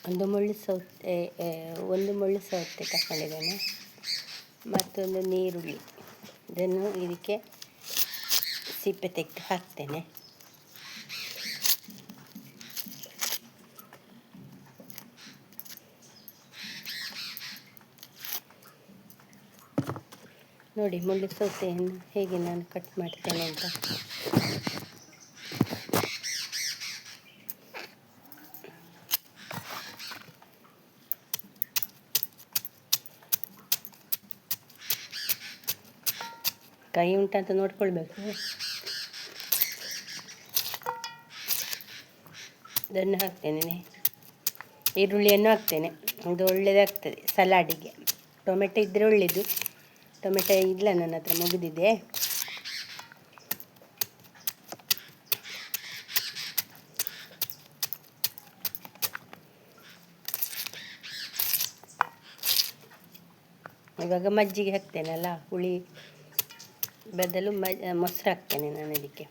ಒಂದು ಮುಳ್ಳು ಸೌತೆ ಒಂದು ಮುಳ್ಳು ಸೌತೆ ತಗೊಂಡಿದ್ದೇನೆ. ಮತ್ತೊಂದು ನೀರುಳ್ಳಿ, ಇದನ್ನು ಇದಕ್ಕೆ ಸಿಪ್ಪೆ ತೆಗೆದು ಹಾಕ್ತೇನೆ. ನೋಡಿ ಮುಳ್ಳು ಸೌತೆಯನ್ನು ಹೇಗೆ ನಾನು ಕಟ್ ಮಾಡ್ತೇನೆ ಅಂತ. ಕೈ ಉಂಟಂತ ನೋಡ್ಕೊಳ್ಬೇಕು. ಇದನ್ನು ಹಾಕ್ತೇನೆ, ಈರುಳ್ಳಿಯನ್ನು ಹಾಕ್ತೇನೆ. ಇದು ಒಳ್ಳೆಯದಾಗ್ತದೆ ಸಲಾಡಿಗೆ. ಟೊಮೆಟೊ ಇದ್ದರೆ ಒಳ್ಳೆಯದು. ಟೊಮೆಟೊ ಇಲ್ಲ ನನ್ನ ಹತ್ರ, ಮುಗಿದಿದೆ. ಇವಾಗ ಮಜ್ಜಿಗೆ ಹಾಕ್ತೇನಲ್ಲ, ಹುಳಿ ಬದಲು ಮೊಸರು ಹಾಕ್ತೇನೆ ನಾನು ಇದಕ್ಕೆ.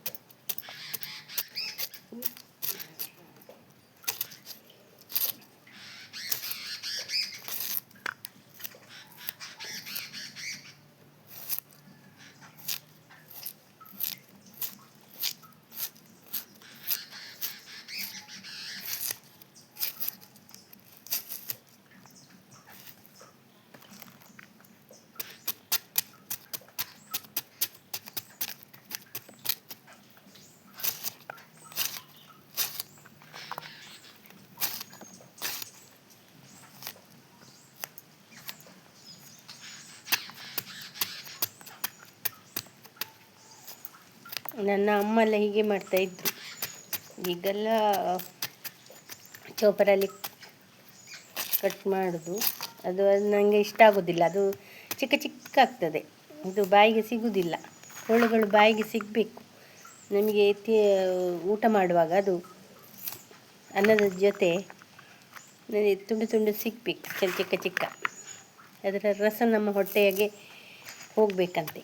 ನನ್ನ ಅಮ್ಮ ಎಲ್ಲ ಹೀಗೆ ಮಾಡ್ತಾಯಿದ್ರು. ಈಗೆಲ್ಲ ಚಾಪರಲ್ಲಿ ಕಟ್ ಮಾಡೋದು, ಅದು ನನಗೆ ಇಷ್ಟ ಆಗೋದಿಲ್ಲ. ಅದು ಚಿಕ್ಕ ಚಿಕ್ಕ ಆಗ್ತದೆ, ಇದು ಬಾಯಿಗೆ ಸಿಗೋದಿಲ್ಲ. ಹೋಳುಗಳು ಬಾಯಿಗೆ ಸಿಗಬೇಕು ನಮಗೆ. ಊಟ ಮಾಡುವಾಗ ಅದು ಅನ್ನದ ಜೊತೆ ತುಂಡು ತುಂಡು ಸಿಗಬೇಕು, ಚಿಕ್ಕ ಚಿಕ್ಕ. ಅದರ ರಸ ನಮ್ಮ ಹೊಟ್ಟೆಗೆ ಹೋಗಬೇಕಂತೆ.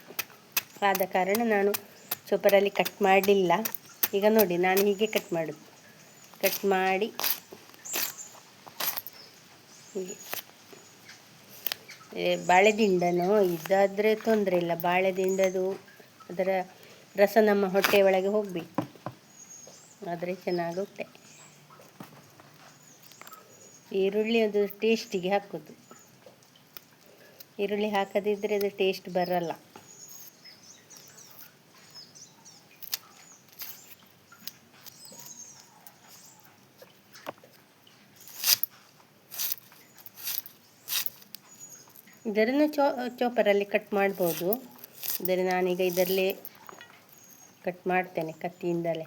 ಆದ ಕಾರಣ ನಾನು ಚೋಪರಲ್ಲಿ ಕಟ್ ಮಾಡಲಿಲ್ಲ. ಈಗ ನೋಡಿ ನಾನು ಹೀಗೆ ಕಟ್ ಮಾಡೋದು. ಕಟ್ ಮಾಡಿ ಹೀಗೆ ಬಾಳೆದಿಂಡನೋ ಇದಾದರೆ ತೊಂದರೆ ಇಲ್ಲ. ಬಾಳೆದಿಂಡದು ಅದರ ರಸ ನಮ್ಮ ಹೊಟ್ಟೆಯ ಒಳಗೆ ಹೋಗಬೇಕು, ಆದರೆ ಚೆನ್ನಾಗುತ್ತೆ. ಈರುಳ್ಳಿ ಅದು ಟೇಸ್ಟಿಗೆ ಹಾಕೋದು. ಈರುಳ್ಳಿ ಹಾಕದಿದ್ದರೆ ಅದು ಟೇಸ್ಟ್ ಬರಲ್ಲ. ಇದನ್ನು ಚಾಪರಲ್ಲಿ ಕಟ್ ಮಾಡ್ಬೋದು. ಆದರೆ ನಾನೀಗ ಇದರಲ್ಲೇ ಕಟ್ ಮಾಡ್ತೇನೆ, ಕತ್ತಿಯಿಂದಲೇ.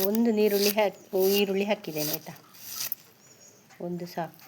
ಒಂದು ಈರುಳ್ಳಿ ಹಾಕಿದ್ದೇನೆ ಆಯಿತಾ, ಒಂದು ಸಾಕು.